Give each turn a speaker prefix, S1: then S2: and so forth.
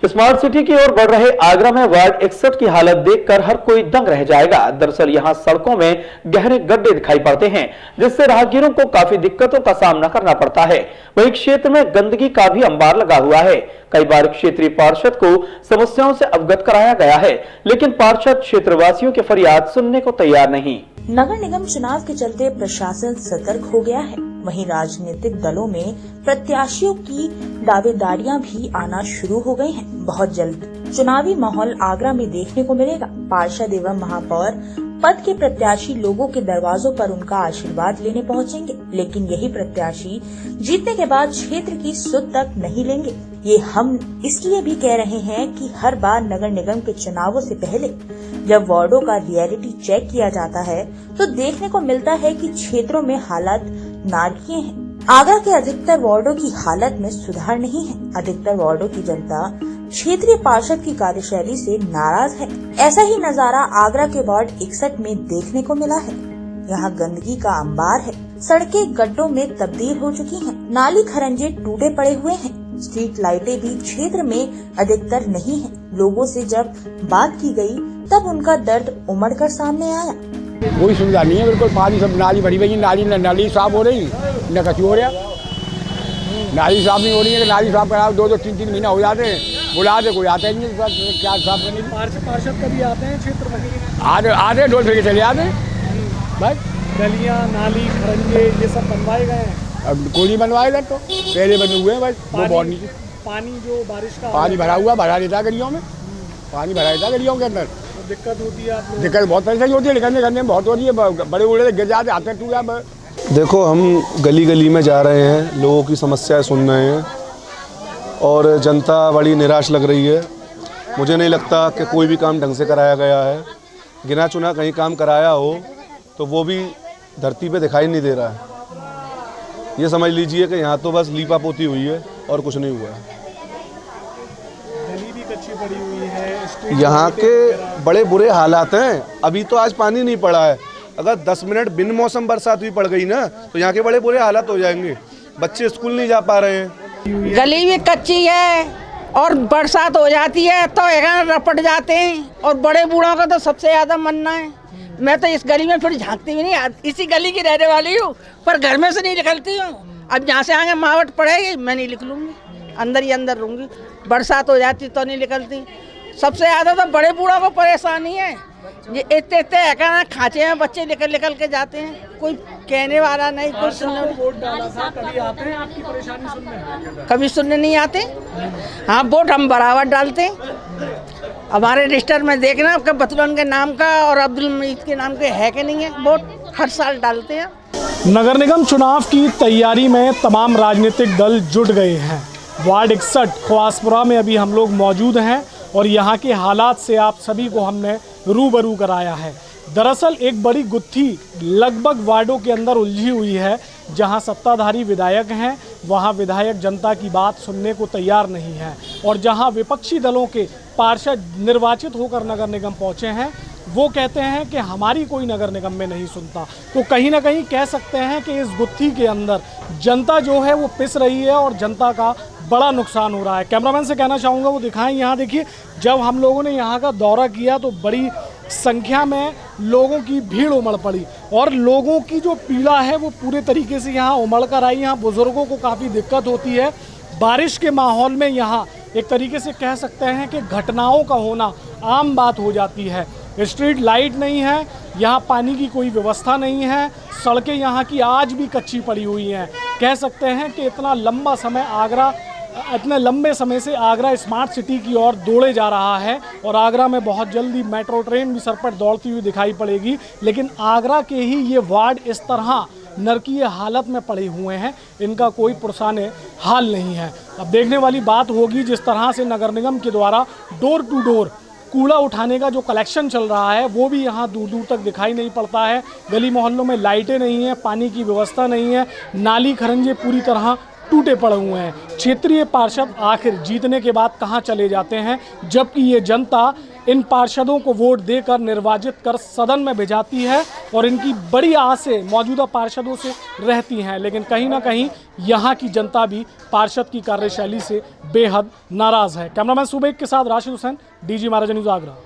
S1: Smart city की ओर बढ़ रहे आगरा में वार्ड 61 की हालत देखकर हर कोई दंग रह जाएगा। दरअसल यहां सड़कों में गहरे गड्ढे दिखाई पड़ते हैं, जिससे राहगीरों को काफी दिक्कतों का सामना करना पड़ता है। वहीं क्षेत्र में गंदगी का भी अंबार लगा हुआ है। कई बार क्षेत्रीय पार्षद को समस्याओं से अवगत कराया गया है, लेकिन पार्षद क्षेत्रवासियों की फरियाद सुनने को तैयार नहीं।
S2: नगर निगम चुनाव के चलते प्रशासन सतर्क हो गया है। वहीं राजनीतिक दलों में प्रत्याशियों की दावेदारियां भी आना शुरू हो गई हैं। बहुत जल्द चुनावी माहौल आगरा में देखने को मिलेगा। पार्षद एवं महापौर पद के प्रत्याशी लोगों के दरवाजों पर उनका आशीर्वाद लेने पहुंचेंगे, लेकिन यही प्रत्याशी जीतने के बाद क्षेत्र की सुध तक नहीं लेंगे। ये हम इसलिए भी कह रहे हैं कि हर बार नगर निगम के चुनावों से पहले जब वार्डों का रियलिटी चेक किया जाता है तो देखने को मिलता है कि क्षेत्रों में हालात नारकीय हैं। आगरा के अधिकतर वार्डों की हालत में सुधार नहीं है। अधिकतर वार्डों की जनता क्षेत्रीय पार्षद की कार्यशैली से नाराज है। ऐसा ही नजारा आगरा के वार्ड 61 में देखने को मिला है। यहाँ गंदगी का अंबार है। सड़कें गड्ढों में तब्दील हो चुकी हैं। नाली खरंजे टूटे पड़े हुए हैं। स्ट्रीट लाइटें भी क्षेत्र में अधिकतर नहीं है। लोगों से जब बात की गई तब उनका दर्द उमड़ कर सामने आया।
S3: कोई सुविधा नहीं है, बिल्कुल पानी सब नाली भरी हुई, नाली साफ हो रही न कछु हो रहा। नाली साफ नहीं हो रही है। नाली साफ करा 2-2, 3-3 महीना हो जाते हैं, बुलाते कोई आता ही नहीं। क्या साफ करने
S4: पार्षद कभी आते हैं क्षेत्र में?
S3: आधे ढोल फिर चले आते बस।
S4: गलियां नाली खरंजे ये सब बनवाए गए हैं।
S3: अब कोई नहीं बनवाएगा, तो पहले बने हुए हैं बस। वो बहुत नीचे
S4: पानी जो बारिश का
S3: पानी भरा हुआ भरा देता गलियों में, पानी भरा देता गलियों के अंदर।
S4: तो दिक्कत होती है आप लोग?
S3: दिक्कत बहुत परेशानी होती है, निकलने करने में बहुत हो रही है। बड़े बड़े गिर जाते, हाथ टूट जाते।
S5: देखो, हम गली गली में जा रहे हैं, लोगों की समस्याएं सुन रहे हैं और जनता बड़ी निराश लग रही है। मुझे नहीं लगता कि कोई भी काम ढंग से कराया गया है। गिना चुना कहीं काम कराया हो तो वो भी धरती पे दिखाई नहीं दे रहा है। ये समझ लीजिए कि यहाँ तो बस लीपा पोती हुई है और कुछ नहीं हुआ है।
S4: गली भी कच्ची पड़ी हुई है।
S5: यहाँ के बड़े बुरे हालात हैं। अभी तो आज पानी नहीं पड़ा है, अगर 10 मिनट बिन मौसम बरसात भी पड़ गई ना तो यहाँ के बड़े बुरे हालात हो जाएंगे। बच्चे स्कूल नहीं जा पा रहे हैं।
S6: गली भी कच्ची है और बरसात हो जाती है तो एक रपट जाते हैं। और बड़े बूढ़ों का तो सबसे ज़्यादा मरना है। मैं तो इस गली में फिर झांकती भी नहीं, इसी गली की रहने वाली हूँ, पर घर में से नहीं निकलती हूँ। अब जहाँ से आगे मावट पड़ेगी मैं नहीं निकलूँगी, अंदर ही अंदर रहूँगी। बरसात हो जाती तो नहीं निकलती। सबसे ज़्यादा तो बड़े बूढ़ों को परेशानी है। ये इतने इतने खांचे में बच्चे निकल के जाते हैं, कोई कहने वाला नहीं, कोई सुनने।
S4: वोट डाला था, कभी आते हैं आपकी परेशानी सुनने?
S6: कभी सुनने नहीं आते। हाँ, वोट हम बराबर डालते हैं। हमारे रजिस्टर में देखना आपका बतुलन के नाम का और अब्दुल मजीद के नाम के है कि नहीं है। वोट हर साल डालते हैं।
S4: नगर निगम चुनाव की तैयारी में तमाम राजनीतिक दल जुट गए हैं। वार्ड 61 ख्वासपुरा में अभी हम लोग मौजूद हैं और यहाँ के हालात से आप सभी को हमने रूबरू कराया है। दरअसल एक बड़ी गुत्थी लगभग वार्डों के अंदर उलझी हुई है। जहां सत्ताधारी विधायक हैं वहां विधायक जनता की बात सुनने को तैयार नहीं है और जहां विपक्षी दलों के पार्षद निर्वाचित होकर नगर निगम पहुंचे हैं वो कहते हैं कि हमारी कोई नगर निगम में नहीं सुनता। तो कहीं ना कहीं कह सकते हैं कि इस गुत्थी के अंदर जनता जो है वो पिस रही है और जनता का बड़ा नुकसान हो रहा है। कैमरामैन से कहना चाहूँगा वो दिखाएं। यहाँ देखिए, जब हम लोगों ने यहाँ का दौरा किया तो बड़ी संख्या में लोगों की भीड़ उमड़ पड़ी और लोगों की जो पीड़ा है वो पूरे तरीके से यहाँ उमड़ कर आई। यहाँ बुज़ुर्गों को काफ़ी दिक्कत होती है। बारिश के माहौल में यहाँ एक तरीके से कह सकते हैं कि घटनाओं का होना आम बात हो जाती है। स्ट्रीट लाइट नहीं है, यहाँ पानी की कोई व्यवस्था नहीं है, सड़कें यहाँ की आज भी कच्ची पड़ी हुई हैं। कह सकते हैं कि इतने लंबे समय से आगरा स्मार्ट सिटी की ओर दौड़े जा रहा है और आगरा में बहुत जल्दी मेट्रो ट्रेन भी सर पर दौड़ती हुई दिखाई पड़ेगी। लेकिन आगरा के ही ये वार्ड इस तरह नरकीय हालत में पड़े हुए हैं, इनका कोई पुरसाने हाल नहीं है। अब देखने वाली बात होगी जिस तरह से नगर निगम के द्वारा डोर टू डोर कूड़ा उठाने का जो कलेक्शन चल रहा है वो भी यहाँ दूर दूर तक दिखाई नहीं पड़ता है। गली मोहल्लों में लाइटें नहीं हैं, पानी की व्यवस्था नहीं है, नाली खरंजे पूरी तरह टूटे पड़े हुए हैं। क्षेत्रीय पार्षद आखिर जीतने के बाद कहाँ चले जाते हैं, जबकि ये जनता इन पार्षदों को वोट देकर निर्वाचित कर सदन में भेजाती है और इनकी बड़ी आसें मौजूदा पार्षदों से रहती हैं। लेकिन कहीं ना कहीं यहाँ की जनता भी पार्षद की कार्यशैली से बेहद नाराज है। कैमरामैन सुबेग के साथ राशिद हुसैन, DG महाराजा न्यूज़ आगरा।